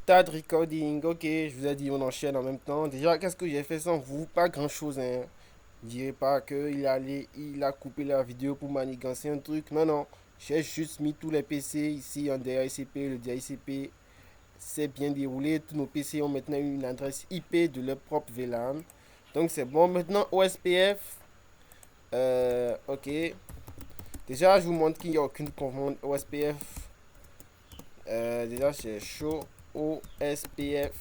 Start recording. Ok, je vous ai dit, on enchaîne en même temps. Déjà, qu'est-ce que j'ai fait sans vous? Pas grand-chose, hein. Je dirais pas il a coupé la vidéo pour manigancer un truc. Non, non. J'ai juste mis tous les PC ici en DHCP. Le DHCP s'est bien déroulé. Tous nos PC ont maintenant une adresse IP de leur propre VLAN. Donc, c'est bon. Maintenant, OSPF. Ok. Déjà, je vous montre qu'il n'y a aucune commande OSPF. Déjà, c'est show OSPF.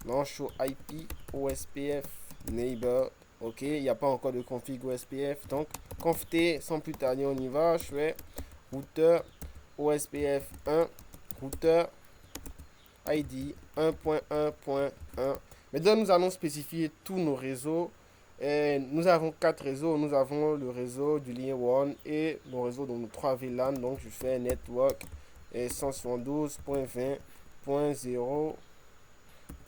Non, show IP OSPF neighbor. Ok, il n'y a pas encore de config OSPF. Donc, conft sans plus tarder, on y va. Je fais routeur OSPF 1, routeur ID 1.1.1. Maintenant, nous allons spécifier tous nos réseaux. Et nous avons quatre réseaux. Nous avons le réseau du lien one et le réseau de nos 3 VLAN. Donc, je fais network et 172.20.0.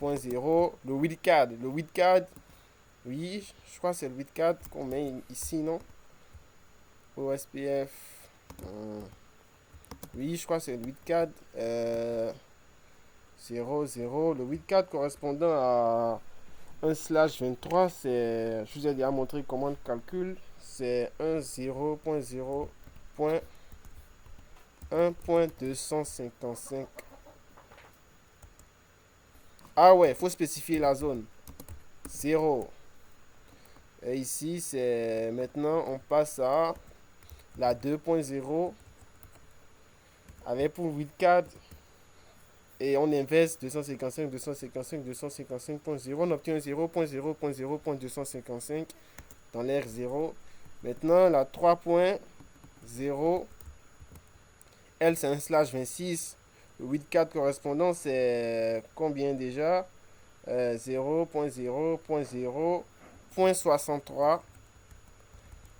Le wildcard. Le wildcard, oui, je crois que c'est le wildcard qu'on met ici, non? OSPF. Oui, je crois que c'est le wildcard. 0, le wildcard correspondant à 1/23, c'est, je vous ai déjà montré comment on calcule, c'est 10.1.255. Ah ouais, il faut spécifier la zone. 0. Et ici, c'est maintenant, on passe à la 2.0 avec pour wildcard et on inverse 255.0. On obtient 0.0.0.0.255 dans l'air 0. Maintenant, la 3.0, elle, c'est un slash 26. Le wildcard correspondant, c'est combien déjà? 0.0.0.63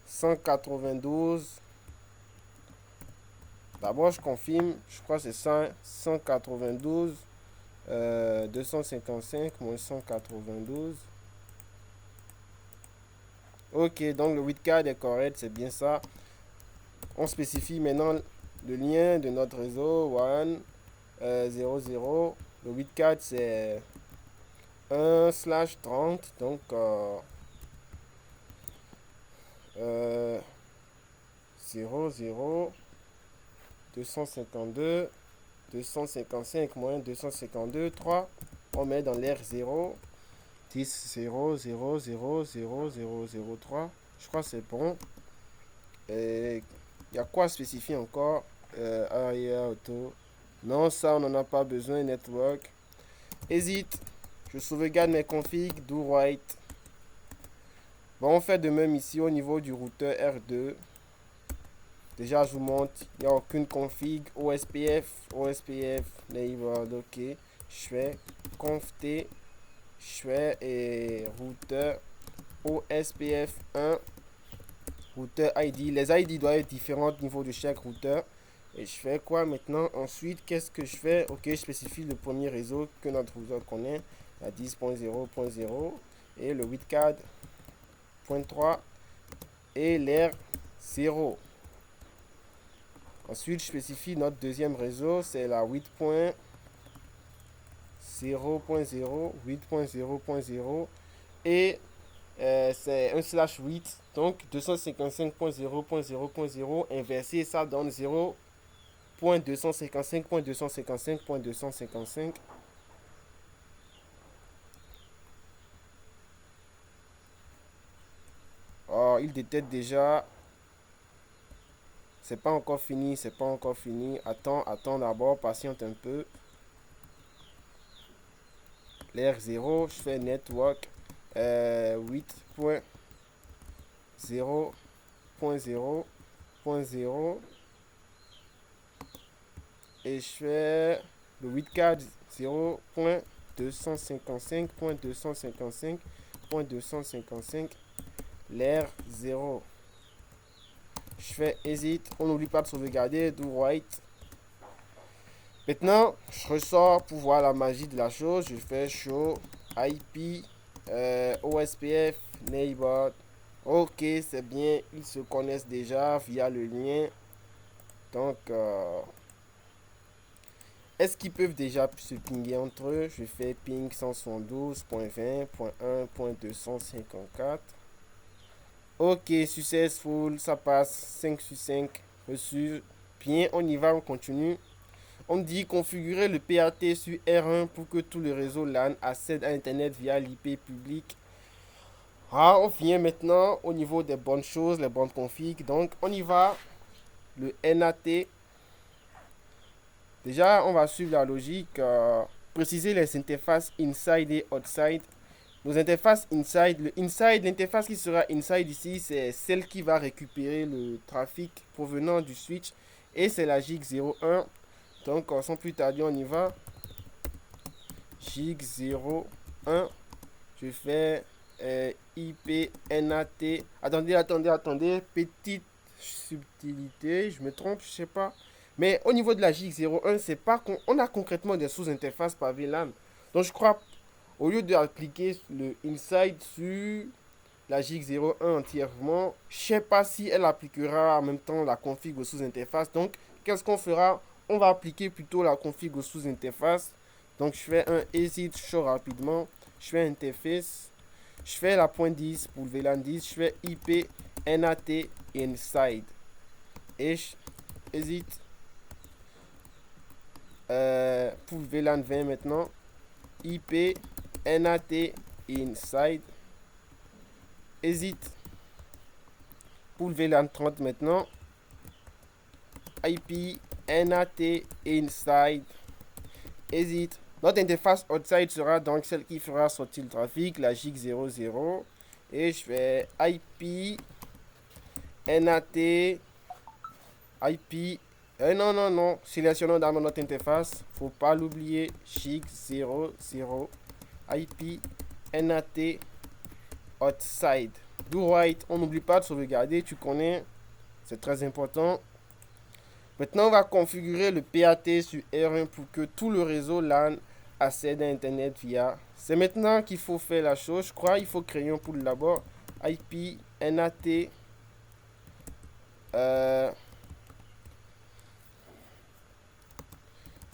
192. D'abord, je confirme, je crois que c'est 192, 255 moins 192. Ok, donc le wildcard est correct, c'est bien ça. On spécifie maintenant le lien de notre réseau one 00. Le wildcard c'est 1/30, donc 00 252 255 moins 252 3. On met dans l'air 0 10 0 0 0 0 0 0 3. Je crois que c'est bon. Et il y a quoi spécifier encore? Arrière auto. Non, ça on n'en a pas besoin. Network. Hésite. Je sauvegarde mes configs. Do write. Bon, on fait de même ici au niveau du routeur R2. Déjà, je vous montre. Il n'y a aucune config. OSPF neighbor. Ok. Je fais conft. Je fais et routeur OSPF 1. Routeur ID. Les ID doivent être différents au niveau de chaque routeur. Et je fais quoi maintenant? Ensuite, qu'est-ce que je fais? Ok, je spécifie le premier réseau que notre routeur connaît, la 10.0.0 et le wildcard.3 et l'air 0. Ensuite, je spécifie notre deuxième réseau, c'est la 8.0.0, 8.0.0 et c'est un slash 8, donc 255.0.0.0 inversé, ça donne 0.255.255.255. Oh, il détecte déjà. C'est pas encore fini, c'est pas encore fini. Attends d'abord, patiente un peu. L'air 0, je fais network 8.0.0.0 et je fais le wildcard 0.255.255.255 l'air 0. Je fais exit, on n'oublie pas de sauvegarder, do write. Maintenant, je ressors pour voir la magie de la chose. Je fais show IP OSPF neighbor. Ok, c'est bien, ils se connaissent déjà via le lien. Donc, Est-ce qu'ils peuvent déjà se pinguer entre eux? Je fais ping 172.20.1.254. Ok, successful, ça passe. 5 sur 5 reçu. Bien, on y va, on continue. On dit configurer le PAT sur R1 pour que tout le réseau LAN accède à Internet via l'IP public. Ah, on vient maintenant au niveau des bonnes choses, les bonnes configs. Donc, on y va. Le NAT. Déjà, on va suivre la logique. Préciser les interfaces inside et outside. Nos interfaces inside, l'interface qui sera inside ici, c'est celle qui va récupérer le trafic provenant du switch. Et c'est la gig 01. Donc, sans plus tarder, on y va. Gig 01. Je fais IP NAT. Attendez. Petite subtilité. Je me trompe, je sais pas. Mais au niveau de la gig 01, c'est pas on a concrètement des sous-interfaces par VLAN. Donc, je crois, au lieu d'appliquer le inside sur la gig 01 entièrement, je sais pas si elle appliquera en même temps la config aux sous-interfaces. Donc, qu'est-ce qu'on fera? On va appliquer plutôt la config aux sous-interfaces. Donc, je fais un exit show rapidement. Je fais interface. Je fais la point 10 pour le VLAN 10. Je fais IP NAT inside. Et je exit pour le VLAN 20 maintenant. IP NAT inside. Exit pour le VLAN 30 maintenant. IP NAT inside. Exit. Notre interface outside sera donc celle qui fera sortir le trafic, la gig 00. Et je fais IP NAT IP. Non. Sélectionnons dans notre interface. Faut pas l'oublier. Gig 00. IP NAT outside. Do right. On n'oublie pas de sauvegarder. Tu connais. C'est très important. Maintenant, on va configurer le PAT sur R1 pour que tout le réseau LAN accède à Internet via. C'est maintenant qu'il faut faire la chose. Je crois il faut créer un pool d'abord. IP NAT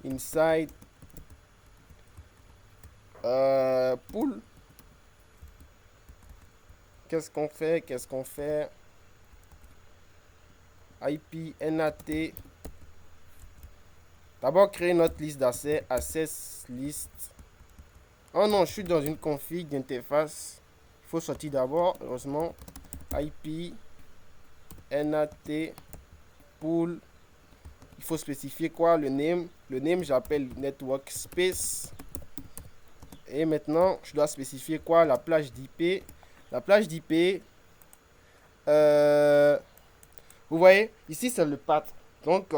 inside pool. Qu'est-ce qu'on fait? IP NAT. D'abord, créer notre liste d'accès. Access list. Oh non, je suis dans une config d'interface. Il faut sortir d'abord, heureusement. IP NAT pool. Il faut spécifier quoi? Le name. Le name, j'appelle network space. Et maintenant, je dois spécifier quoi? La plage d'IP. La plage d'IP. Vous voyez, ici, c'est le path. Donc,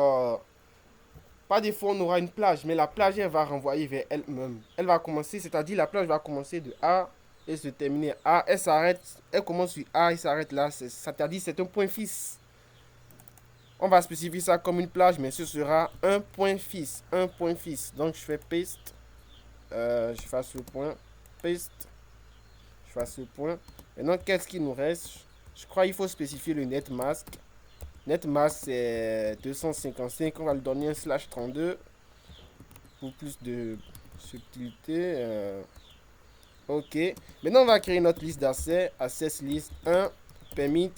par défaut, on aura une plage, mais la plage, elle va renvoyer vers elle-même. Elle va commencer, c'est-à-dire la plage va commencer de A et se terminer A. Elle s'arrête, elle commence sur A et s'arrête là. C'est-à-dire c'est un point fixe. On va spécifier ça comme une plage, mais ce sera un point fixe. Un point fixe. Donc, je fais paste. Je fasse le point. Paste. Je fasse le point. Maintenant, qu'est-ce qu'il nous reste? Je crois qu'il faut spécifier le net mask. Net mask, c'est 255. On va lui donner un /32 pour plus de subtilité. Ok. Maintenant, on va créer notre liste d'accès. Access list 1. Permit.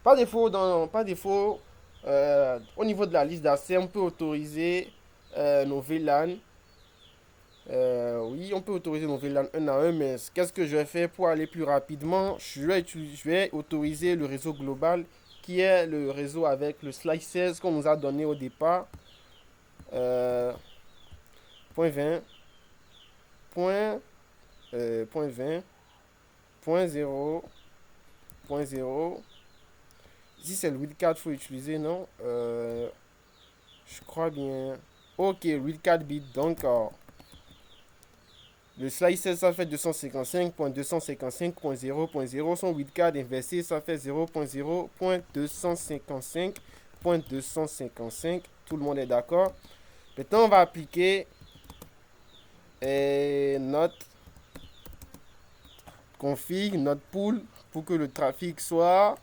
Par défaut, au niveau de la liste d'accès, on peut autoriser nos VLAN. Oui, on peut autoriser nos VLAN un à un, mais qu'est-ce que je vais faire pour aller plus rapidement? Je vais autoriser le réseau global qui est le réseau avec le slices qu'on nous a donné au départ. Point 20. Point 20. Point 0. Point 0. Ici, c'est le wildcard qu'il faut utiliser, non? Je crois bien. Ok, wildcard bit. Donc, le slicer, ça fait 255.255.0.0. Son wildcard inversé, ça fait 0.0.255.255. Tout le monde est d'accord. Maintenant, on va appliquer notre config, notre pool, pour que le trafic soit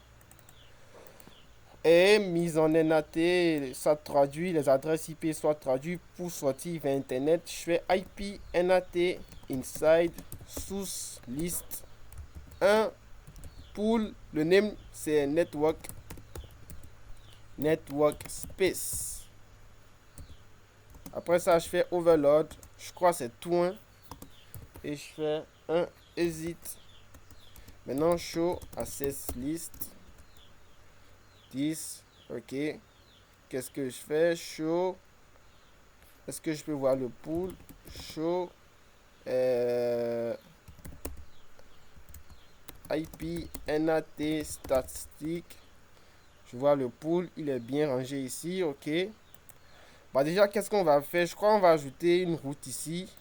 est mise en NAT, ça traduit les adresses IP soit traduites pour sortir vers Internet. Je fais IP NAT inside source list 1 pool. Le name c'est network space. Après ça, je fais overload. Je crois que c'est tout un. Et je fais un exit. Maintenant, show access list 10. Ok. Qu'est-ce que je fais? Show. Est-ce que je peux voir le pool? Show. IP NAT statistique. Je vois le pool. Il est bien rangé ici. Ok. Bah déjà, qu'est-ce qu'on va faire? Je crois qu'on va ajouter une route ici.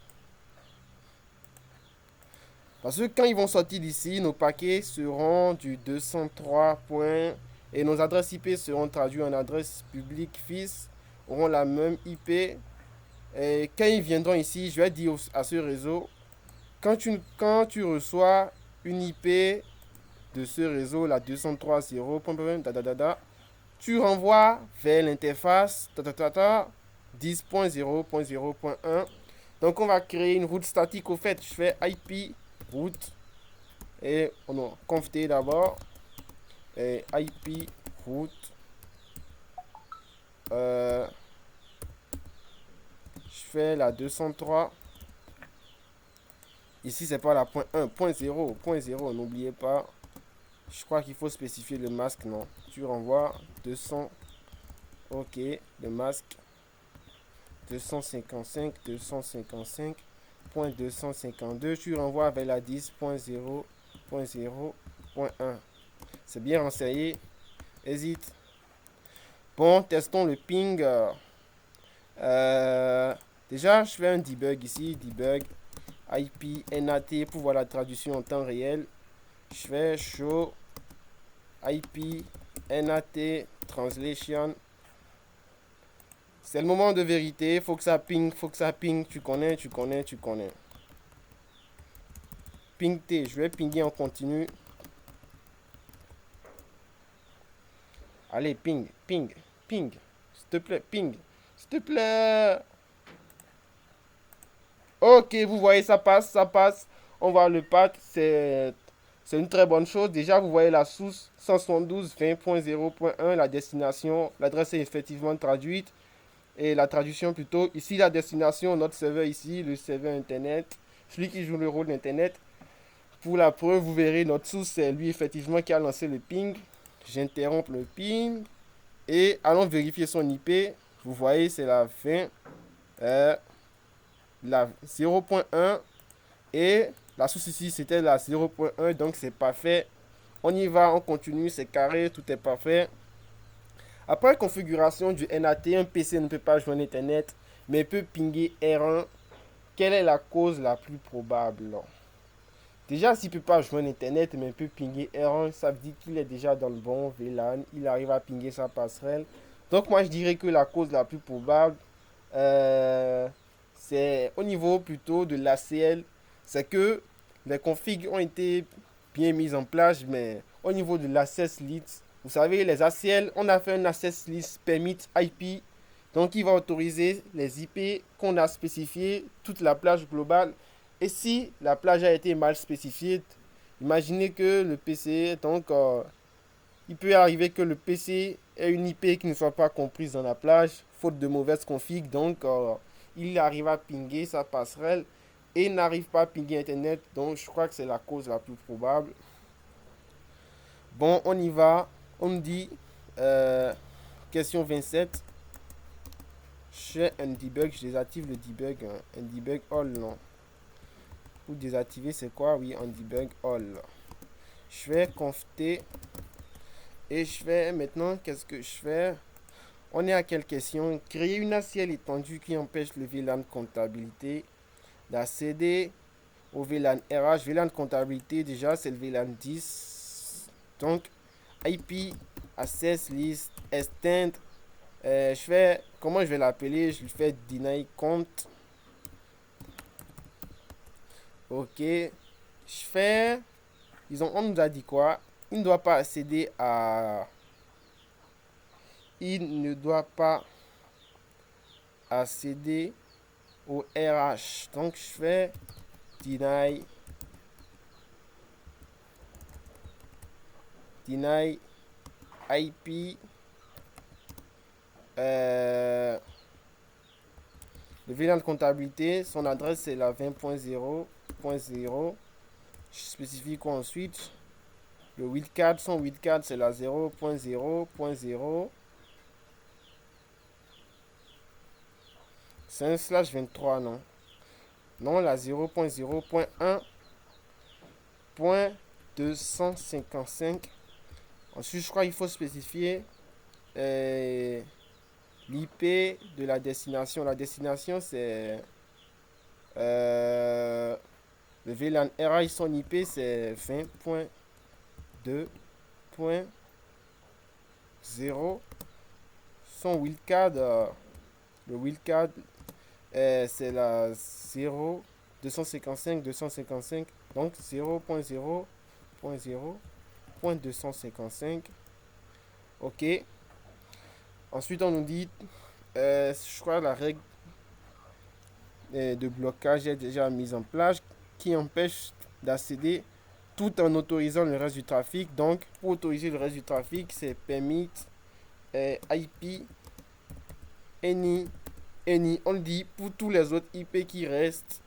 Parce que quand ils vont sortir d'ici, nos paquets seront du 203 points et nos adresses IP seront traduites en adresse publique fils, auront la même IP. Et quand ils viendront ici, je vais dire à ce réseau, quand tu reçois une IP de ce réseau, la 203.0, tu renvoies vers l'interface 10.0.0.1. Donc on va créer une route statique. Au fait, je fais IP route et on va confier d'abord et IP route. Je fais la 203. Ici c'est pas la point 1, point 0, n'oubliez pas. Je crois qu'il faut spécifier le masque, non. Tu renvoies 200. Ok, le masque 255.252. Tu renvoies vers la 10.0.0.1. C'est bien renseigné. Hésite. Bon, testons le ping. Déjà, je fais un debug ici. Debug IP NAT pour voir la traduction en temps réel. Je fais show IP NAT translation. C'est le moment de vérité. Faut que ça ping. Tu connais. Ping T. Je vais pinguer en continu. Allez, ping. S'il te plaît, ping. S'il te plaît. Ok, vous voyez, ça passe. On voit le path. C'est une très bonne chose. Déjà, vous voyez la source 172.20.0.1. La destination. L'adresse est effectivement traduite. Et la traduction plutôt. Ici, la destination, notre serveur ici, le serveur Internet. Celui qui joue le rôle d'Internet. Pour la preuve, vous verrez, notre source, c'est lui effectivement qui a lancé le ping. J'interromps le ping. Et allons vérifier son IP. Vous voyez, c'est la fin. La 0.1. Et la source ici, c'était la 0.1. Donc, c'est parfait. On y va, on continue. C'est carré, tout est parfait. Après configuration du NAT, un PC ne peut pas joindre Internet, mais peut pinguer R1. Quelle est la cause la plus probable? Déjà, s'il ne peut pas joindre Internet, mais peut pinguer R1, ça veut dire qu'il est déjà dans le bon VLAN. Il arrive à pinguer sa passerelle. Donc, moi, je dirais que la cause la plus probable, c'est au niveau plutôt de l'ACL. C'est que les configs ont été bien mises en place, mais au niveau de l'access list, vous savez, les ACL, on a fait un access list permit IP. Donc, il va autoriser les IP qu'on a spécifiées, toute la plage globale. Et si la plage a été mal spécifiée, imaginez que le PC, donc, il peut arriver que le PC ait une IP qui ne soit pas comprise dans la plage, faute de mauvaise config. Donc, il arrive à pinguer sa passerelle et n'arrive pas à pinguer Internet. Donc, je crois que c'est la cause la plus probable. Bon, on y va. On me dit, question 27. Je fais un debug, je désactive le debug. Un debug all, non. Pour désactiver, c'est quoi? Oui, un debug all. Je fais conf t. Et je fais maintenant, qu'est-ce que je fais? On est à quelle question? Créer une ACL étendue qui empêche le VLAN comptabilité d'accéder au VLAN RH. VLAN comptabilité, déjà, c'est le VLAN 10. Donc, IP access list extend. Je fais, comment je vais l'appeler? Je lui fais deny compte. Ok. Je fais, on nous a dit quoi? Il ne doit pas accéder à il ne doit pas accéder au RH. Donc, je fais deny IP. Le VLAN de comptabilité, son adresse c'est la 20.0.0. Je spécifie quoi ensuite? Le wildcard, son wildcard c'est la 0.0.0. C'est un /23, non? Non, la 0.0.1.255. Ensuite, je crois qu'il faut spécifier l'IP de la destination. La destination, c'est le VLAN RH, son IP, c'est 20.2.0. Son wildcard, le wildcard, c'est la 0.255.255. Donc 0.0.0.255. OK. Ensuite, on nous dit, je crois, la règle de blocage est déjà mise en place qui empêche d'accéder tout en autorisant le reste du trafic. Donc, pour autoriser le reste du trafic, c'est permit IP any. On le dit pour tous les autres IP qui restent.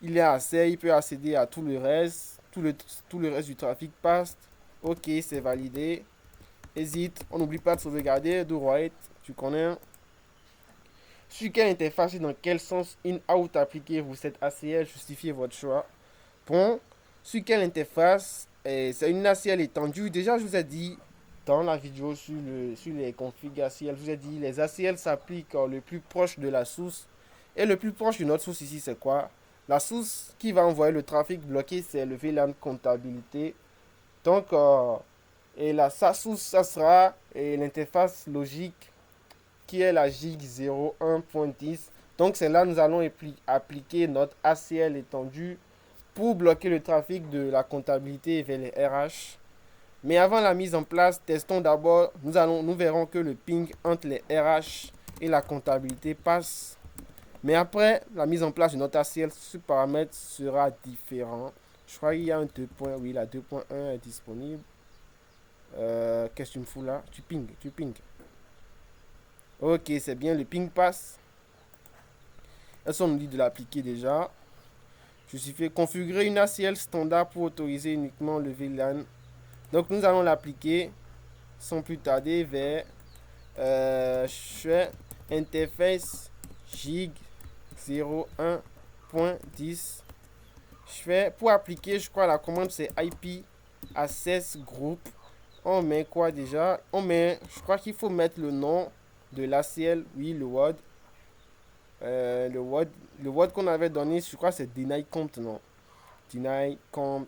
Il a accès, il peut accéder à tout le reste. Tout le reste du trafic passe. OK, c'est validé. Hésite, on n'oublie pas de sauvegarder. Do right, tu connais. Sur quelle interface et dans quel sens in-out appliquez-vous cette ACL? Justifiez votre choix. Bon, sur quelle interface? C'est une ACL étendue. Déjà, je vous ai dit dans la vidéo sur les configs ACL, je vous ai dit les ACL s'appliquent le plus proche de la source. Et le plus proche de notre source ici, c'est quoi? La source qui va envoyer le trafic bloqué, c'est le VLAN comptabilité. Donc, sa source, ça sera l'interface logique qui est la gig 01.10. Donc c'est là que nous allons appliquer notre ACL étendue pour bloquer le trafic de la comptabilité vers les RH. Mais avant la mise en place, testons d'abord, nous verrons que le ping entre les RH et la comptabilité passe. Mais après la mise en place de notre ACL, ce paramètre sera différent. Je crois qu'il y a un 2. Oui, la 2.1 est disponible. Qu'est-ce que tu me fous là? Tu ping. Ok, c'est bien, le ping passe. Est-ce qu'on nous dit de l'appliquer déjà? Je suis fait configurer une ACL standard pour autoriser uniquement le VLAN. Donc nous allons l'appliquer sans plus tarder vers je fais interface gig 01.10. Je fais pour appliquer, je crois la commande c'est IP access group. On met quoi déjà? Je crois qu'il faut mettre le nom de l'ACL, oui, le word. Le word qu'on avait donné, je crois c'est deny count, non? Deny count.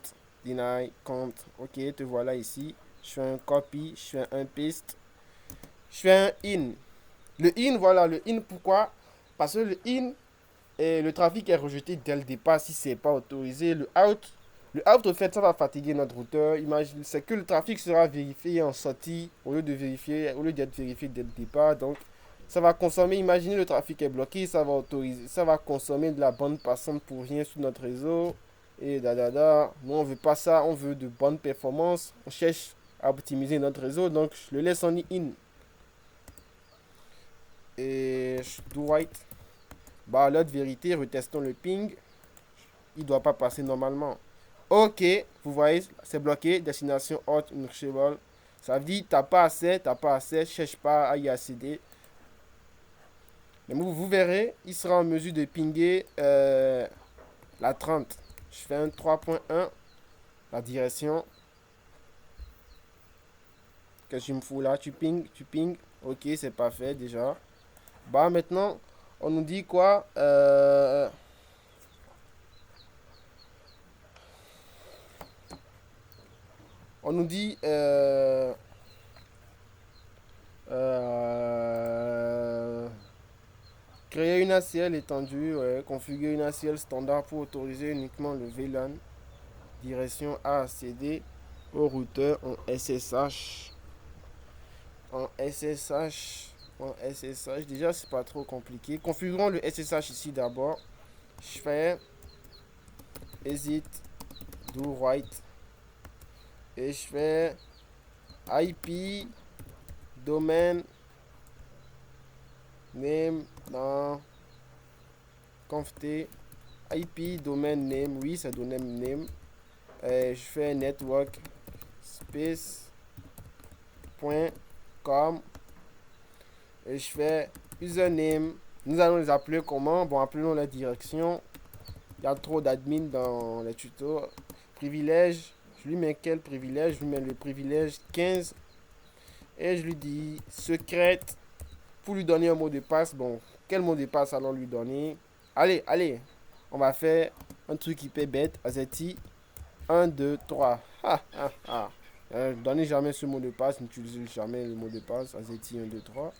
Ok, te voilà ici. Je fais un copy, je fais un paste. Je fais un in. Le in, voilà, le in, pourquoi? Parce que le in, le trafic est rejeté dès le départ si c'est pas autorisé. Le out, au fait, ça va fatiguer notre routeur. Imagine, c'est que le trafic sera vérifié en sortie au lieu d'être vérifié dès le départ. Donc, ça va consommer. Imaginez le trafic est bloqué, ça va consommer de la bande passante pour rien sur notre réseau. Et Nous, on veut pas ça. On veut de bonnes performances. On cherche à optimiser notre réseau. Donc, je le laisse en in. Et je do right. Bah, l'autre vérité, retestons le ping. Il doit pas passer normalement. Ok, vous voyez, c'est bloqué. Destination hot, unreachable. Ça veut dire, t'as pas assez, cherche pas à y accéder. Mais vous verrez, il sera en mesure de pinguer la 30. Je fais un 3.1, la direction. Qu'est-ce que je me fous là? Tu ping. Ok, c'est parfait déjà. Bah, maintenant, on nous dit quoi? On nous dit créer une ACL étendue, configurer une ACL standard pour autoriser uniquement le VLAN direction A accéder au routeur en SSH. en SSH. En SSH, déjà, c'est pas trop compliqué. Configurons le SSH ici d'abord. Je fais exit do write et je fais IP domaine name dans conft IP domaine name, oui, c'est domaine name. Je fais network space point com et je fais username. Nous allons les appeler comment? Bon, appelons la direction. Il y a trop d'admin dans les tutos. Privilège, je lui mets quel privilège? Je lui mets le privilège 15 et je lui dis secrète pour lui donner un mot de passe. Bon, quel mot de passe allons lui donner? Allez, on va faire un truc hyper bête. Azeti 1, 2, 3. Donnez jamais ce mot de passe, n'utilisez jamais le mot de passe. Azeti 1, 2, 3.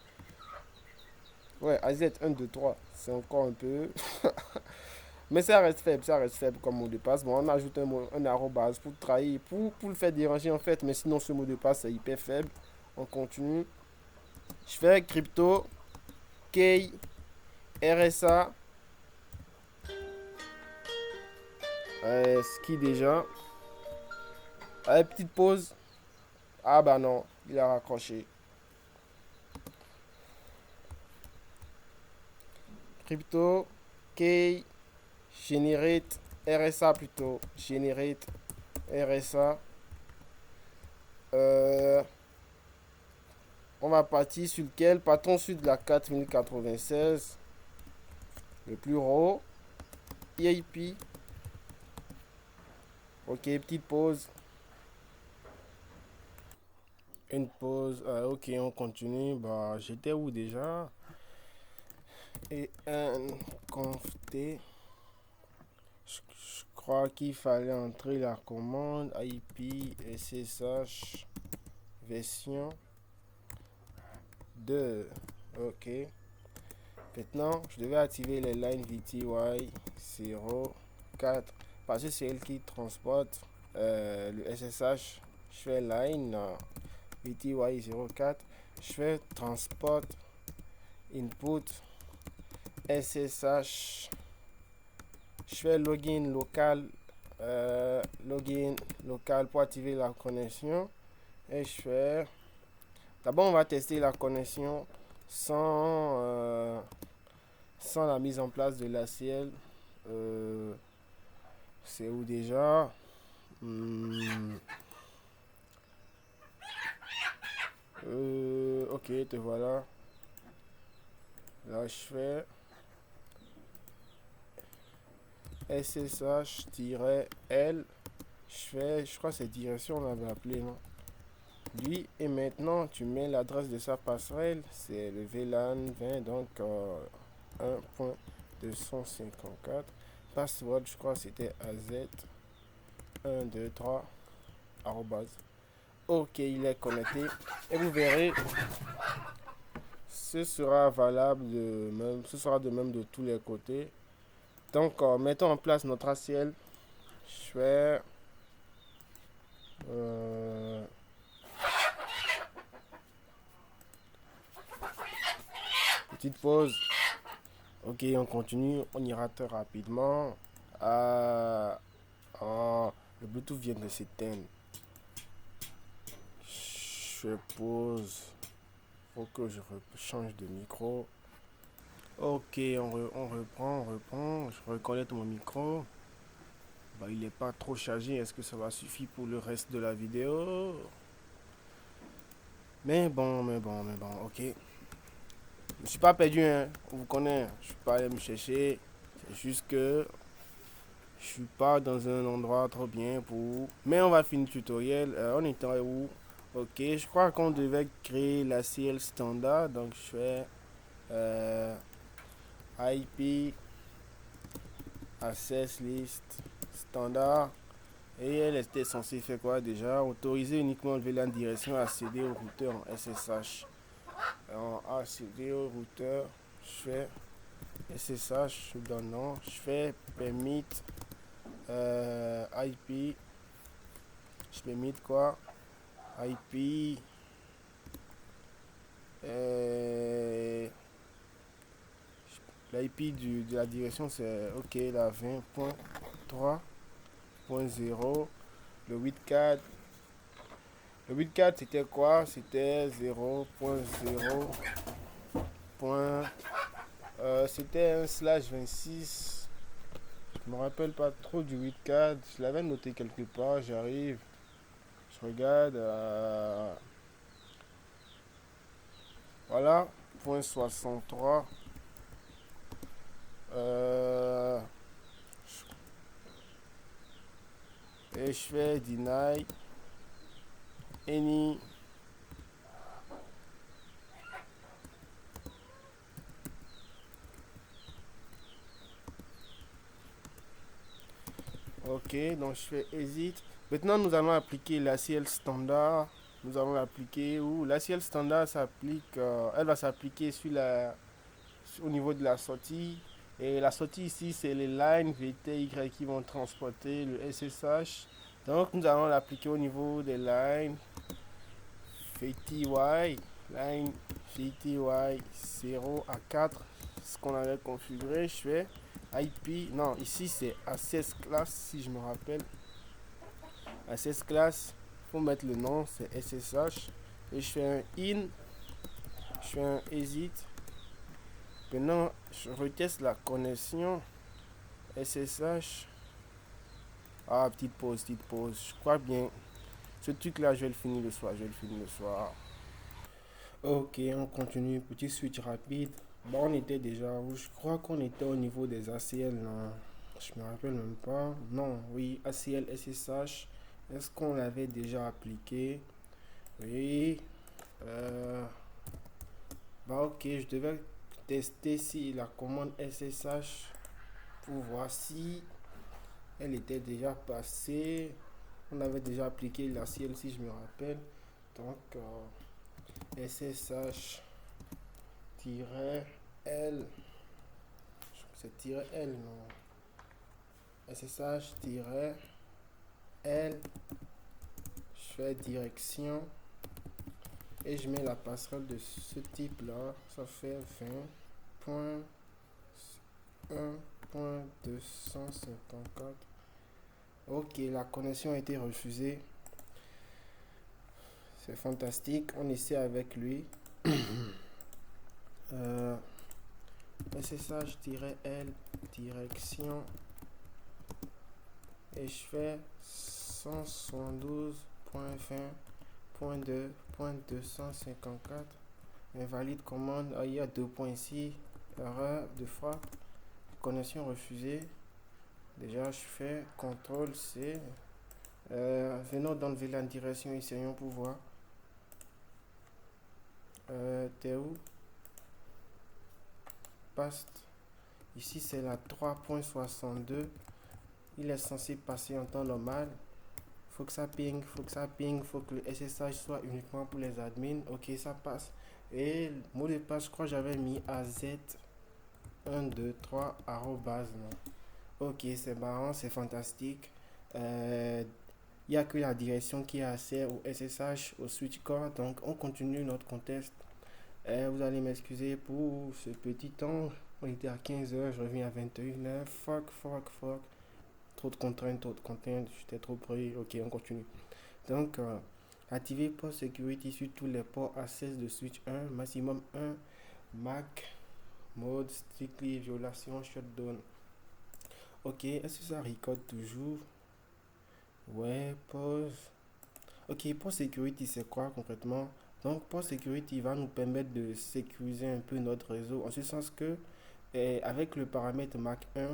Ouais, AZ 1, 2, 3. C'est encore un peu. Mais ça reste faible comme mot de passe. Bon, on ajoute un arrobase pour trahir, pour le faire déranger en fait. Mais sinon, ce mot de passe est hyper faible. On continue. Je fais crypto, key, RSA. Ski déjà. Allez, petite pause. Ah bah non, il a raccroché. Crypto, key, generate, RSA plutôt. Generate, RSA. On va partir sur lequel? Partons sur de la 4096. Le plus haut. EIP. Ok, petite pause. Une pause. Ok, on continue. Bah, j'étais où déjà? Et un conft. Je crois qu'il fallait entrer la commande IP SSH version 2. Ok. Maintenant, je devais activer les lines VTY 04 parce que c'est elle qui transporte le SSH. Je fais line VTY 04. Je fais transport input SSH. Je fais login local pour activer la connexion. Et je fais. D'abord, on va tester la connexion sans la mise en place de l'ACL. C'est où déjà? Ok, te voilà. Là, je fais SSH-L. Je crois que c'est direction, on l'avait appelé, non? Lui, et maintenant, tu mets l'adresse de sa passerelle. C'est le VLAN 20, donc 1.254. Password, je crois que c'était AZ 1, 2, 3, arrobase. Ok, il est connecté. Et vous verrez, ce sera valable ce sera de même de tous les côtés. Donc, mettons en place notre ACL. Je fais petite pause. Ok, on continue. On ira très rapidement. Le Bluetooth vient de s'éteindre. Je pause. Faut que je change de micro. Ok, on reprend. Je reconnecte mon micro. Bah, il n'est pas trop chargé. Est-ce que ça va suffire pour le reste de la vidéo? Mais bon, ok. Je ne suis pas perdu, hein. On vous connaît. Je suis pas allé me chercher. C'est juste que je suis pas dans un endroit trop bien pour. Mais on va finir le tutoriel. On était où? Ok, je crois qu'on devait créer la CL standard. Donc je fais IP access list standard. Et elle était censée faire quoi déjà? Autoriser uniquement le VLAN direction à accéder au routeur en SSH. En accéder au routeur, je fais SSH, je donne nom, je fais permit IP, je permit quoi? IP Et l'IP de la direction c'est OK, la 20.3.0. Le 8.4. Le 8.4 c'était quoi? C'était 0.0. C'était un slash 26. Je me rappelle pas trop du 8.4. Je l'avais noté quelque part. J'arrive. Je regarde. Voilà. Point 63. Euh, et je fais deny. Any. OK. Donc je fais exit. Maintenant nous allons appliquer l'ACL standard. Nous allons l'appliquer où l'ACL standard s'applique. Elle va s'appliquer au niveau de la sortie. Et la sortie ici, c'est les lines VTY qui vont transporter le SSH. Donc, nous allons l'appliquer au niveau des lines VTY. Line VTY 0 à 4. Ce qu'on avait configuré. Je fais IP. Non, ici, c'est access class, si je me rappelle. Access class. Il faut mettre le nom, c'est SSH. Et je fais un in. Je fais un exit. Maintenant, je reteste la connexion SSH. Ah, petite pause, petite pause. Je crois bien. Ce truc-là, je vais le finir le soir. Je vais le finir le soir. Ok, on continue. Petit switch rapide. Bon, on était déjà où? Je crois qu'on était au niveau des ACL. Non, je me rappelle même pas. Non, oui, ACL, SSH. Est-ce qu'on l'avait déjà appliqué? Oui. Euh, Bah, ok, je devais tester si la commande SSH pour voir si elle était déjà passée. On avait déjà appliqué la ciel si je me rappelle. Donc, SSH-L. C'est -L, non. SSH-L. Je fais direction. Et je mets la passerelle de ce type là. Ça fait 20.1.254. Ok, la connexion a été refusée. C'est fantastique. On essaie avec lui. SSH-L direction. Et je fais 172.20.2.254. Invalide commande. Ah, il y a 2 points ici. Erreur de frappe. Connexion refusée. Déjà, je fais CTRL C. Venons d'enlever la direction, essayons pour voir. T'es où? Paste. Ici, c'est la 3.62. Il est censé passer en temps normal. Faut que ça ping, faut que ça ping, faut que le SSH soit uniquement pour les admins. Ok, ça passe. Et le mot de passe, je crois que j'avais mis AZ123 arrobase. Ok, c'est marrant, c'est fantastique. Il n'y a que la direction qui a accès au SSH, au switch core. Donc, on continue notre contest. Vous allez m'excuser pour ce petit temps. On était à 15h, je reviens à 21h. Fuck, fuck, fuck. Trop de contraintes, trop de contraintes. J'étais trop pris. Ok, on continue. Donc, activer port security sur tous les ports access de switch 1, maximum 1, Mac, mode strictly violation shutdown. Ok, est-ce que ça record toujours? Ouais, pause. Ok, port security, c'est quoi concrètement? Donc, port security va nous permettre de sécuriser un peu notre réseau, en ce sens que, avec le paramètre Mac 1,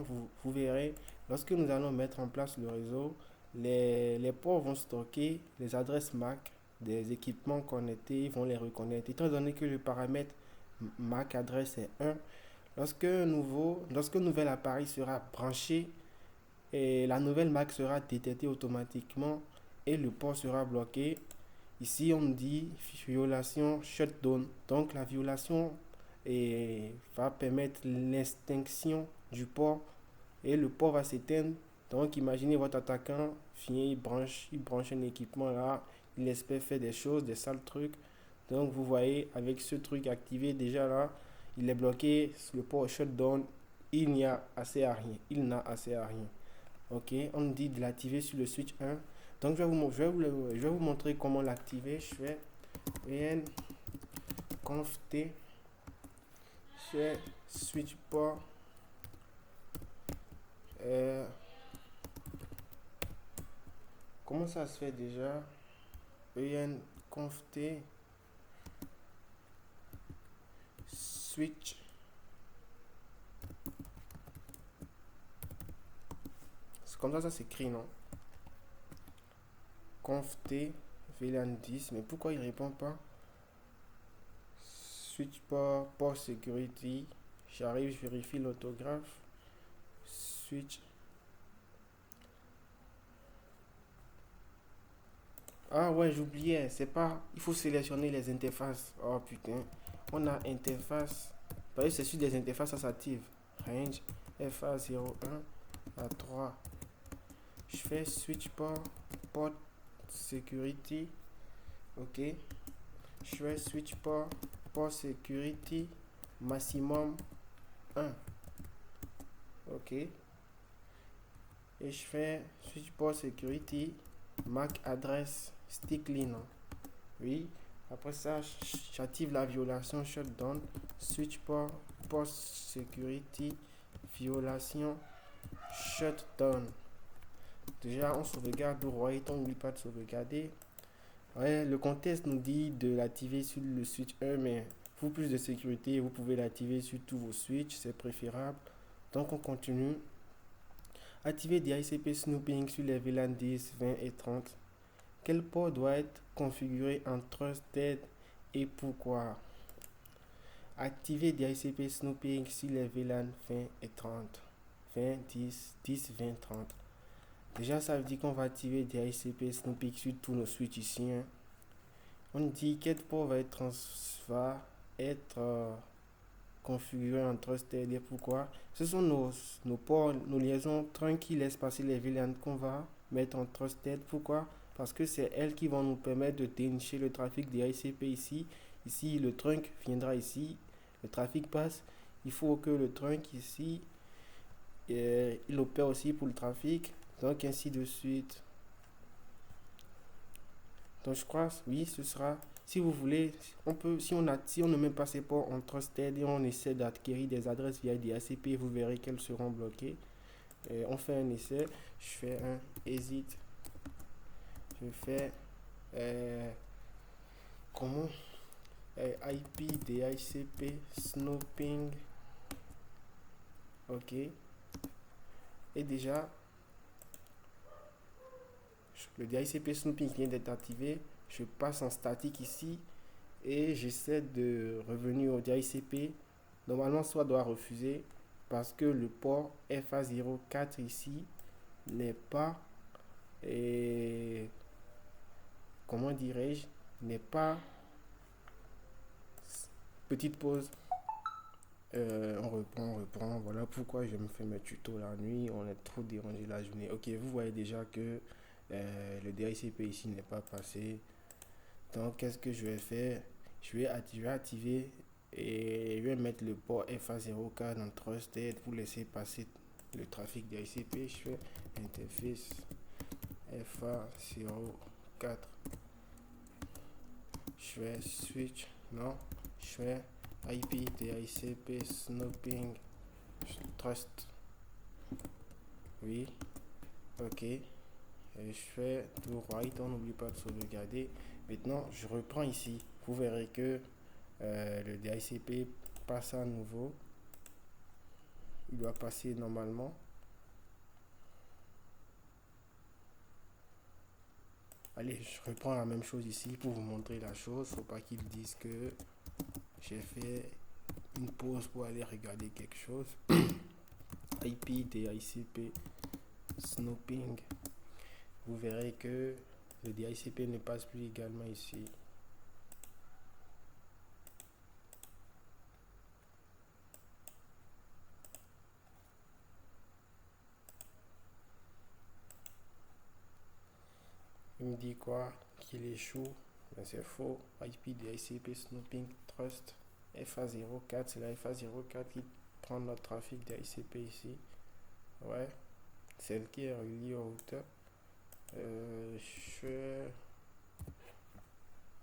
vous verrez, lorsque nous allons mettre en place le réseau, les ports vont stocker les adresses Mac des équipements connectés, ils vont les reconnaître. Étant donné que le paramètre Mac adresse est 1, lorsque un nouvel appareil sera branché, et la nouvelle Mac sera détectée automatiquement et le port sera bloqué. Ici, on dit violation shutdown. Donc, la violation va permettre l'extinction du port et le port va s'éteindre. Donc, imaginez votre attaquant, il branche un équipement là, il espère faire des choses, des sales trucs. Donc vous voyez, avec ce truc activé déjà là, il est bloqué, le port shutdown, il n'y a assez à rien. Il n'a assez à rien. Ok, on nous dit de l'activer sur le switch 1. Donc je vais vous montrer comment l'activer. Je fais vn conf t, je fais switch port. Comment ça se fait déjà? En conf t switch. C'est comme ça s'écrit, non? Conf t VLAN 10. Mais pourquoi il répond pas? Switch port security. J'arrive, je vérifie l'autographe. Switch. Ah ouais, j'oubliais, c'est pas. Il faut sélectionner les interfaces. Oh putain. On a interface. Parce que c'est sur des interfaces, ça s'active. Range FA01 à 3. Je fais switch port security. Ok. Je fais switch port security maximum 1. Ok. Et je fais switch port security MAC adresse stickline. Oui. Après ça, j'active la violation shutdown. Switch port security violation shutdown. Déjà, on sauvegarde au roi, on n'oublie pas de sauvegarder. Ouais, le contexte nous dit de l'activer sur le switch 1, mais pour plus de sécurité, vous pouvez l'activer sur tous vos switches, c'est préférable. Donc, on continue. Activer DHCP snooping sur les VLAN 10, 20 et 30. Quel port doit être configuré en trusted et pourquoi? Activer DHCP snooping sur les VLAN 20 et 30. 20, 10, 10, 20, 30. Déjà, ça veut dire qu'on va activer DHCP snooping sur tous nos switches ici. Hein. On dit quel port va être configuré en trusted et pourquoi? Ce sont nos ports, nos liaisons trunk qui laissent passer les VLAN qu'on va mettre en trusted. Pourquoi? Parce que c'est elles qui vont nous permettre de dénicher le trafic DHCP ici. Ici, le trunk viendra ici. Le trafic passe. Il faut que le trunk ici, il opère aussi pour le trafic. Donc, ainsi de suite. Donc, je crois, oui, ce sera. Si vous voulez, si on ne met pas ces ports en trusted et on essaie d'acquérir des adresses via DHCP, vous verrez qu'elles seront bloquées. On fait un essai. Je fais un exit. Je fais comment IP DHCP snooping. Ok. Et déjà, le DHCP snooping vient d'être activé. Je passe en statique ici et j'essaie de revenir au DHCP. Normalement, soit doit refuser parce que le port FA04 ici n'est pas, et comment dirais-je, n'est pas. Petite pause. On reprend. Voilà pourquoi je me fais mes tutos la nuit. On est trop dérangé la journée. Ok, vous voyez déjà que le DHCP ici n'est pas passé. Donc, qu'est-ce que je vais faire? Je vais activer et je vais mettre le port FA04 dans Trusted pour laisser passer le trafic DHCP. Je fais interface FA04. Je fais switch. Non. Je fais IP DHCP snooping trust. Oui. Ok. Et je fais tout right. On n'oublie pas de sauvegarder. Maintenant, je reprends ici. Vous verrez que le DHCP passe à nouveau. Il doit passer normalement. Allez, je reprends la même chose ici pour vous montrer la chose. Faut pas qu'ils disent que j'ai fait une pause pour aller regarder quelque chose. IP DHCP snooping. Vous verrez que le DHCP ne passe plus également ici. Il me dit quoi? Qu'il échoue. Mais c'est faux. IP DHCP Snooping Trust FA04, c'est la FA04 qui prend notre trafic DHCP ici. Ouais, celle qui est reliée au routeur.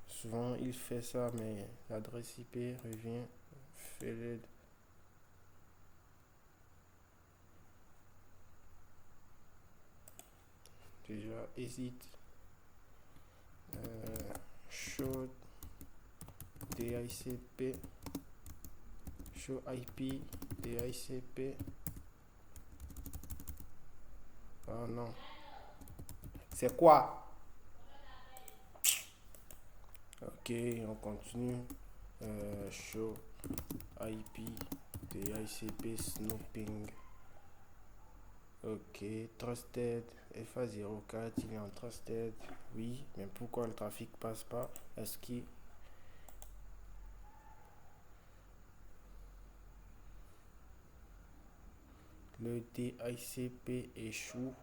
Souvent il fait ça, mais l'adresse IP revient. Fais-le. Déjà, hésite. Show DHCP. Show IP DHCP. Oh non. C'est quoi? Ok, on continue. Show IP DHCP snooping. Ok, trusted FA04, il est en trusted. Oui, mais pourquoi le trafic passe pas? Est-ce qu'il le DHCP échoue?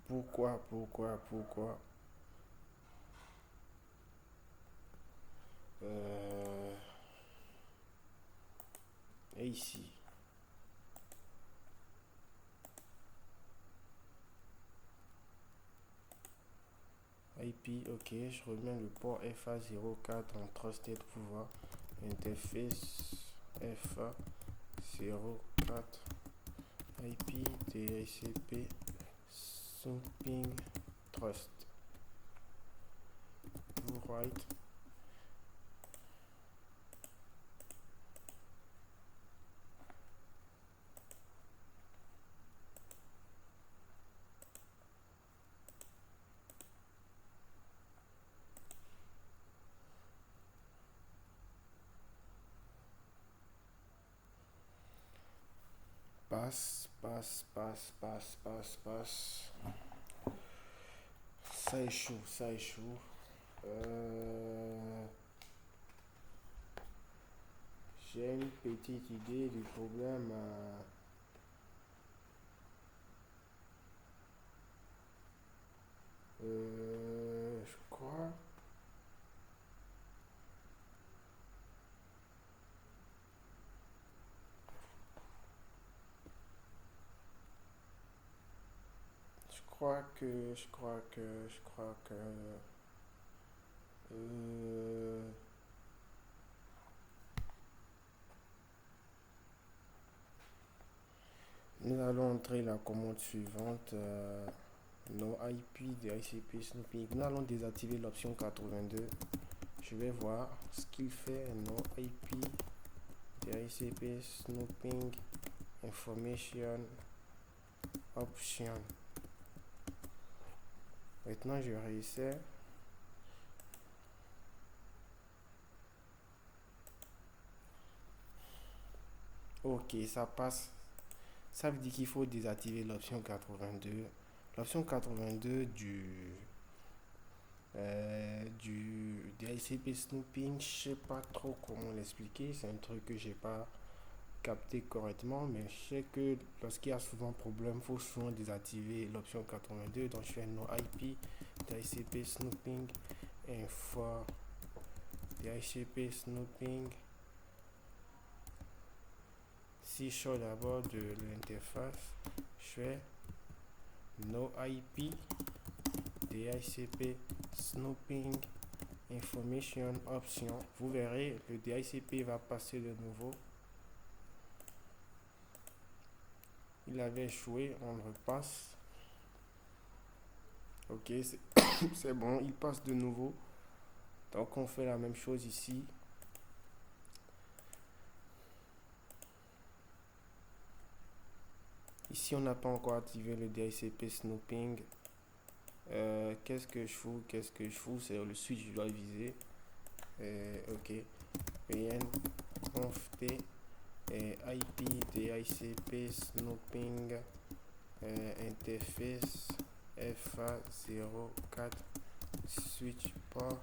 Pourquoi? Et ici. IP, ok, je remets le port FA04 en trusted pour voir. Interface FA04 IP DHCP Snooping Trust. Right. Passe. Ça échoue. J'ai une petite idée du problème. Je crois. Je crois que nous allons entrer la commande suivante. No IP DHCP Snooping. Nous allons désactiver l'option 82. Je vais voir ce qu'il fait. No IP DHCP Snooping Information Option. Maintenant, je réessaie. Ok, ça passe. Ça veut dire qu'il faut désactiver l'option 82. L'option 82 du DHCP Snooping, je sais pas trop comment l'expliquer. C'est un truc que j'ai pas capté correctement, mais je sais que lorsqu'il y a souvent problème, il faut souvent désactiver l'option 82. Donc je fais no IP DHCP Snooping info DHCP Snooping. Si je sors d'abord de l'interface, je fais no IP DHCP Snooping Information Option. Vous verrez, le DHCP va passer de nouveau. Il avait échoué, on le repasse. Ok, c'est bon, il passe de nouveau. Donc on fait la même chose ici. Ici, on n'a pas encore activé le DHCP Snooping. Qu'est-ce que je fous? C'est le switch que je dois viser. Ok. VN conf t IP DHCP Snooping interface FA04 switch port.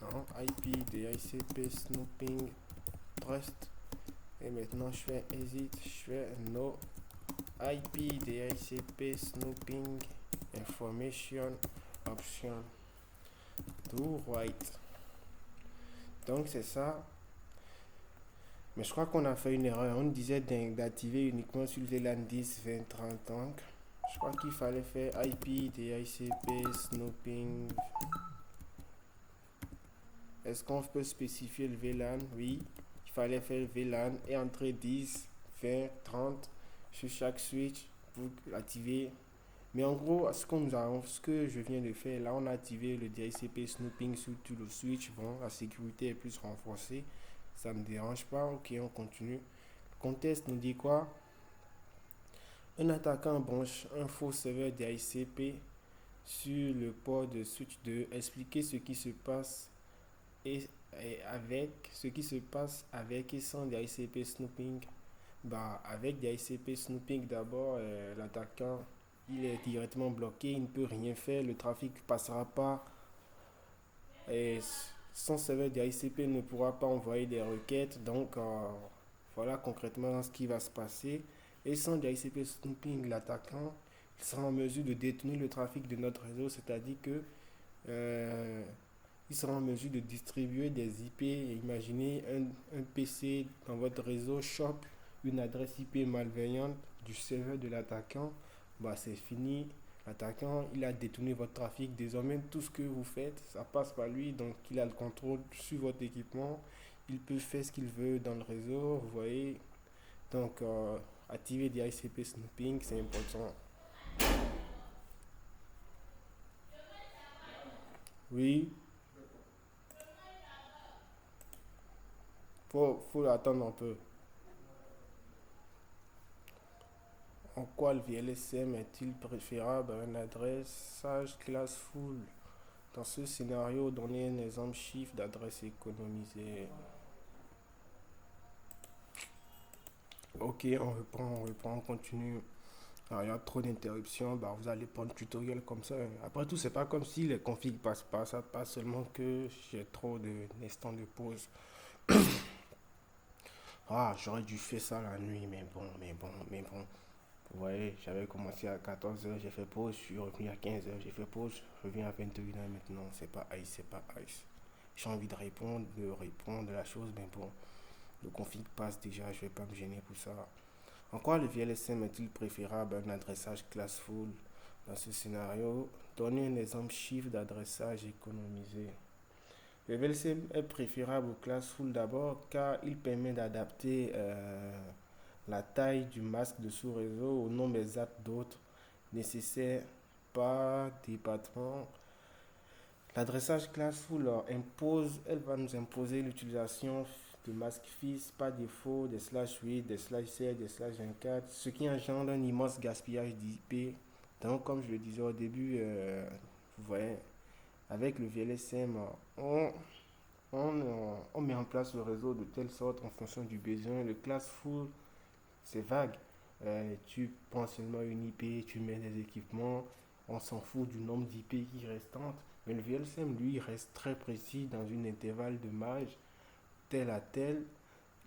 Non, IP DHCP Snooping Trust. Et maintenant, je fais exit, je fais no IP DHCP Snooping Information option do write. Donc c'est ça. Mais je crois qu'on a fait une erreur. On disait d'activer uniquement sur le VLAN 10, 20, 30. Donc je crois qu'il fallait faire IP, DHCP, snooping. Est-ce qu'on peut spécifier le VLAN? Oui. Il fallait faire le VLAN et entrer 10, 20, 30 sur chaque switch pour l'activer. Mais en gros, ce que je viens de faire, là, on a activé le DHCP snooping sur tout le switch. Bon, la sécurité est plus renforcée. Ça ne me dérange pas. Ok, on continue. Le contexte nous dit quoi? Un attaquant branche un faux serveur DHCP sur le port de switch 2. Expliquer ce qui se passe et avec ce qui se passe avec et sans DHCP snooping. Bah, avec DHCP snooping, d'abord, l'attaquant il est directement bloqué, il ne peut rien faire, le trafic ne passera pas et son serveur DHCP ne pourra pas envoyer des requêtes. Donc, voilà concrètement ce qui va se passer. Et sans DHCP snooping, l'attaquant il sera en mesure de détenir le trafic de notre réseau, c'est-à-dire que euh, il sera en mesure de distribuer des IP. Imaginez un PC dans votre réseau chope une adresse IP malveillante du serveur de l'attaquant. Bah, c'est fini. L'attaquant, il a détourné votre trafic. Désormais, tout ce que vous faites, ça passe par lui. Donc, il a le contrôle sur votre équipement. Il peut faire ce qu'il veut dans le réseau. Vous voyez. Donc, activer des ICP snooping, c'est important. Oui, faut attendre un peu. En quoi le VLSM est-il préférable à un adressage classful? Dans ce scénario, donnez un exemple chiffre d'adresse économisée. Ok, on continue. Alors, il y a trop d'interruptions, bah, vous allez prendre le tutoriel comme ça. Après tout, c'est pas comme si les configs passent pas, ça passe seulement que j'ai trop d'instants de pause. Ah, j'aurais dû faire ça la nuit, mais bon. Vous voyez, j'avais commencé à 14h, j'ai fait pause, je suis revenu à 15h, j'ai fait pause, je reviens à 21h maintenant. C'est pas ice, c'est pas ice. J'ai envie de répondre de la chose, mais bon, le config passe déjà, je vais pas me gêner pour ça. En quoi le VLSM est-il préférable à un adressage classful? Dans ce scénario, donnez un exemple chiffre d'adressage économisé. Le VLSM est préférable au classful d'abord car il permet d'adapter la taille du masque de sous-réseau au nombre exact d'autres nécessaires par département. L'adressage classful elle va nous imposer l'utilisation de masques fixes par défaut des slash 8, des slash 7, des slash 24, ce qui engendre un immense gaspillage d'IP. Donc, comme je le disais au début, vous voyez, avec le VLSM, on met en place le réseau de telle sorte en fonction du besoin. Le classful, c'est vague. Tu prends seulement une IP, tu mets des équipements, on s'en fout du nombre d'IP qui restantes. Mais le VLSM, lui, reste très précis dans une intervalle de marge, tel à tel.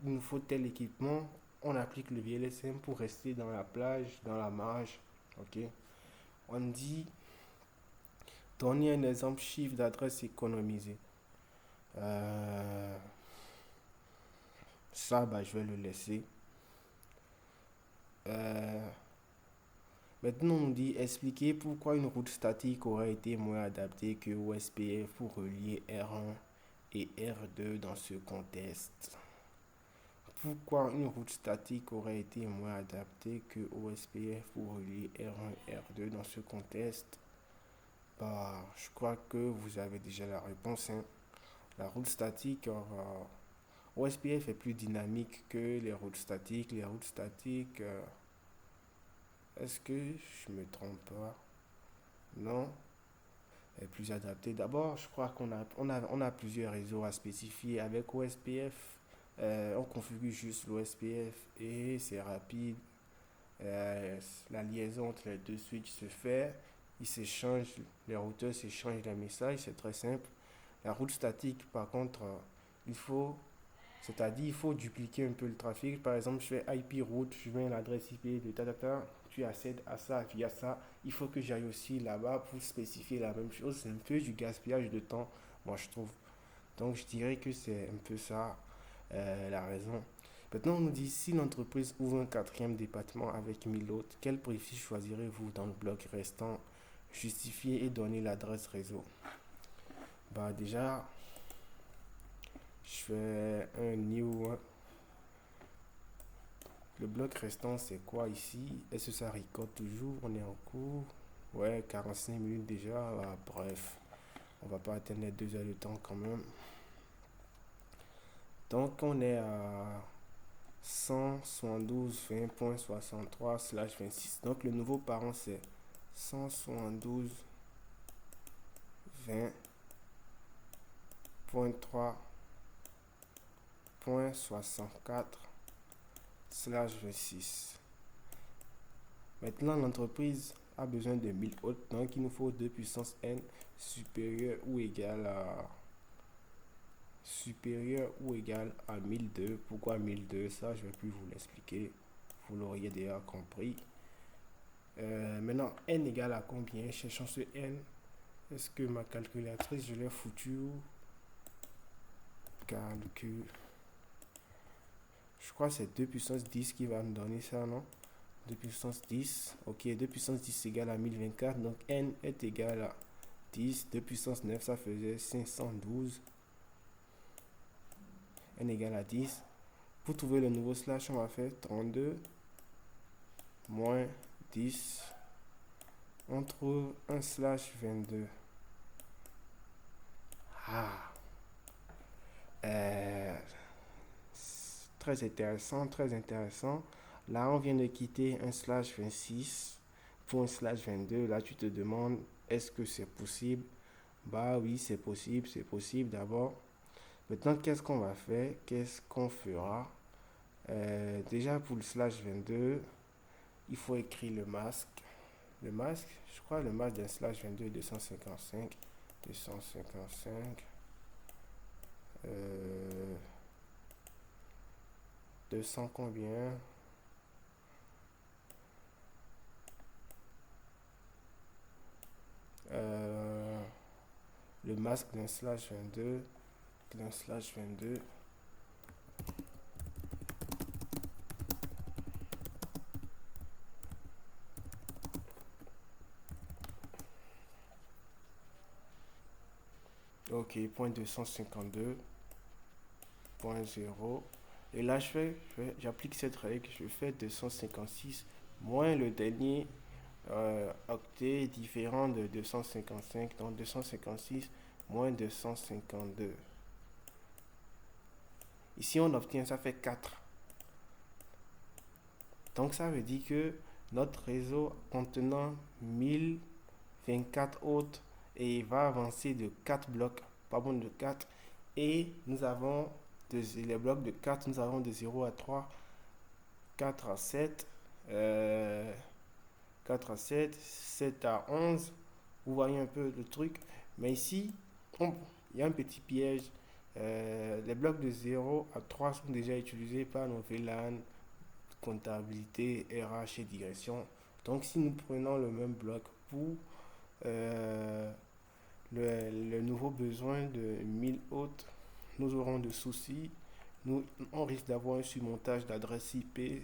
Il nous faut tel équipement, on applique le VLSM pour rester dans la plage, dans la marge. Ok. On dit, donner un exemple chiffre d'adresse économisée. Euh, Ça, bah, je vais le laisser. Euh, Maintenant, on dit expliquer pourquoi une route statique aurait été moins adaptée que OSPF pour relier R1 et R2 dans ce contexte. Pourquoi une route statique aurait été moins adaptée que OSPF pour relier R1 et R2 dans ce contexte? Bah, je crois que vous avez déjà la réponse, hein. La route statique, OSPF est plus dynamique que les routes statiques. Les routes statiques, est-ce que je me trompe pas? Non, est plus adapté. D'abord, je crois qu'on a plusieurs réseaux à spécifier. Avec OSPF, on configure juste l'OSPF et c'est rapide. La liaison entre les deux switches se fait. Les routeurs s'échangent les messages, c'est très simple. La route statique, par contre, il faut, il faut dupliquer un peu le trafic. Par exemple, je fais IP route, je mets l'adresse IP de ta. tu accèdes à ça via ça. Il faut que j'aille aussi là-bas pour spécifier la même chose. C'est un peu du gaspillage de temps, moi je trouve. Donc je dirais que c'est un peu ça la raison. Maintenant, on nous dit si l'entreprise ouvre un quatrième département avec 1000 autres, quel préfixe choisirez-vous dans le bloc restant? Justifier et donner l'adresse réseau. Bah déjà, je fais un new. Le bloc restant, c'est quoi ici? Est-ce que ça record toujours? On est en cours? Ouais, 45 minutes déjà. Ah, bref, on va pas atteindre les 2 heures de temps quand même. Donc, on est à 172.20.63/26. Donc, le nouveau parent, c'est 172.20.64/26. Maintenant, l'entreprise a besoin de 1000 hôtes, donc il nous faut 2 puissance n supérieur ou égal à 1002. Pourquoi 1002? Ça, je ne vais plus vous l'expliquer. Vous l'auriez déjà compris. Maintenant, n égale à combien? Cherchons ce n. Est-ce que ma calculatrice, je l'ai foutu? Calcul. Je crois que c'est 2 puissance 10 qui va me donner ça, non? 2 puissance 10. Ok, 2 puissance 10 égale à 1024. Donc, n est égal à 10. 2 puissance 9, ça faisait 512. N égale à 10. Pour trouver le nouveau slash, on va faire 32 moins 10. On trouve un slash 22. Ah. Très intéressant, très intéressant. Là, on vient de quitter un slash 26 pour un slash 22. Là, tu te demandes, est-ce que c'est possible? Bah oui, c'est possible d'abord. Maintenant, qu'est-ce qu'on va faire? Qu'est-ce qu'on fera? Déjà, pour le slash 22, il faut écrire le masque. Le masque, je crois le masque d'un slash 22 est 255. 255. 200 combien? Le masque d'un slash 22. D'un slash 22. Ok, point 252.0. Et là, j'applique cette règle. Je fais 256 moins le dernier octet différent de 255. Donc 256 moins 252. Ici, on obtient, ça fait 4. Donc ça veut dire que notre réseau contenant 1024 autres et va avancer de 4 blocs, pas bon de 4. Et nous avons les blocs de 4, nous avons de 0 à 3, 4 à 7, 4 à 7, 7 à 11. Vous voyez un peu le truc. Mais ici, il y a un petit piège. Les blocs de 0 à 3 sont déjà utilisés par nos VLAN, comptabilité, RH et digression. Donc si nous prenons le même bloc pour le nouveau besoin de 1000 hôtes, nous aurons des soucis. On risque d'avoir un surmontage d'adresse IP,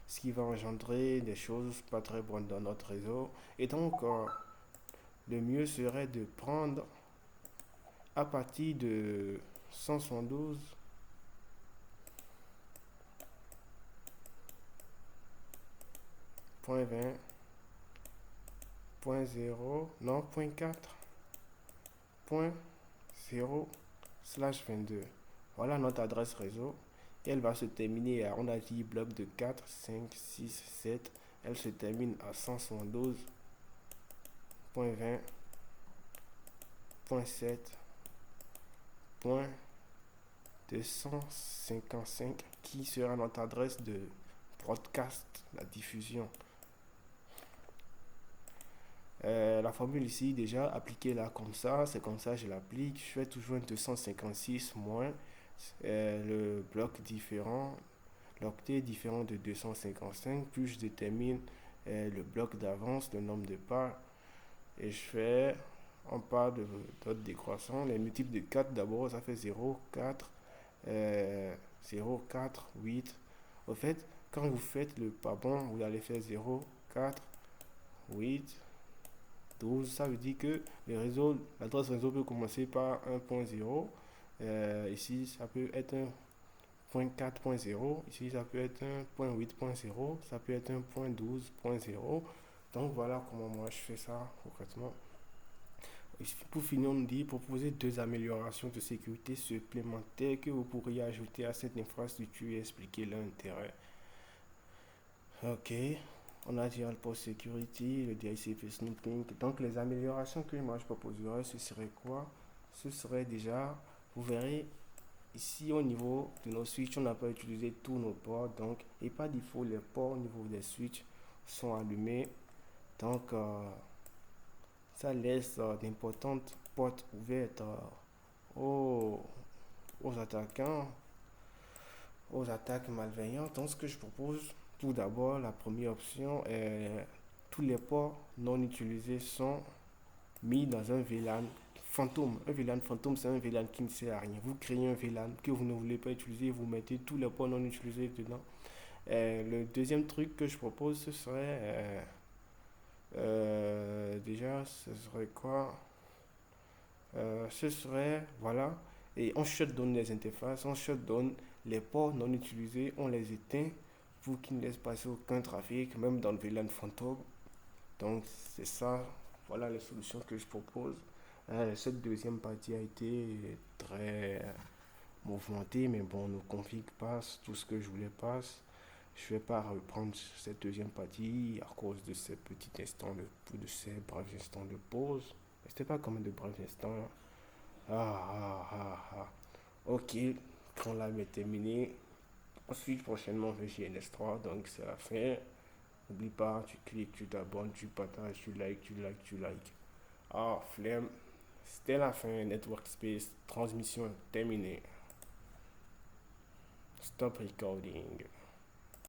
ce qui va engendrer des choses pas très bonnes dans notre réseau. Et donc, le mieux serait de prendre à partir de 172.20.0, non, point 4.0/22. Voilà notre adresse réseau. Et elle va se terminer à, on a dit, bloc de 4, 5, 6, 7. Elle se termine à 172.20.7.255 qui sera notre adresse de broadcast, la diffusion. La formule ici, déjà, appliquée là comme ça, c'est comme ça, je l'applique. Je fais toujours un 256 moins le bloc différent, l'octet différent de 255, puis je détermine le bloc d'avance, le nombre de pas. Et je fais, on part de d'autres décroissants. Les multiples de 4 d'abord, ça fait 0, 4, 0, 4, 8. Au fait, quand vous faites le pas bon, vous allez faire 0, 4, 8, 12. Ça veut dire que le réseau, l'adresse réseau peut commencer par 1.0. Ici, ça peut être un point 4.0. Ici, ça peut être un point 8.0. Ça peut être un point 12.0. Donc voilà comment moi je fais ça concrètement. Pour finir, on nous dit proposer deux améliorations de sécurité supplémentaires que vous pourriez ajouter à cette infrastructure et expliquer leur intérêt. Ok, on a dit le post security, le DICP sniffing. Donc les améliorations que moi je proposerais, ce serait quoi? Ce serait déjà, vous verrez, ici au niveau de nos switches, on n'a pas utilisé tous nos ports. Donc, et par défaut, les ports au niveau des switches sont allumés. Donc, ça laisse d'importantes portes ouvertes aux, aux attaquants, aux attaques malveillantes. Donc, ce que je propose, tout d'abord, la première option est tous les ports non utilisés sont mis dans un VLAN fantôme. Un VLAN fantôme, c'est un VLAN qui ne sert à rien. Vous créez un VLAN que vous ne voulez pas utiliser, vous mettez tous les ports non utilisés dedans. Le deuxième truc que je propose, ce serait déjà, ce serait quoi? Ce serait, voilà, et on shutdown les interfaces, on shutdown les ports non utilisés, on les éteint pour qu'ils ne laissent passer aucun trafic, même dans le VLAN fantôme. Donc, c'est ça, voilà les solutions que je propose. Cette deuxième partie a été très mouvementée, mais bon, nos configs passent, tout ce que je voulais passe. Je ne vais pas reprendre cette deuxième partie à cause de ces petits instants, de ces brefs instants de pause. C'était pas comme de brefs instants là. Ah. Ok, quand la est terminée. Ensuite, prochainement, le GNS3, donc c'est la fin. N'oublie pas, tu cliques, tu t'abonnes, tu partages, tu likes. Ah, flemme. C'était la fin. Network Space, transmission terminée. Stop recording.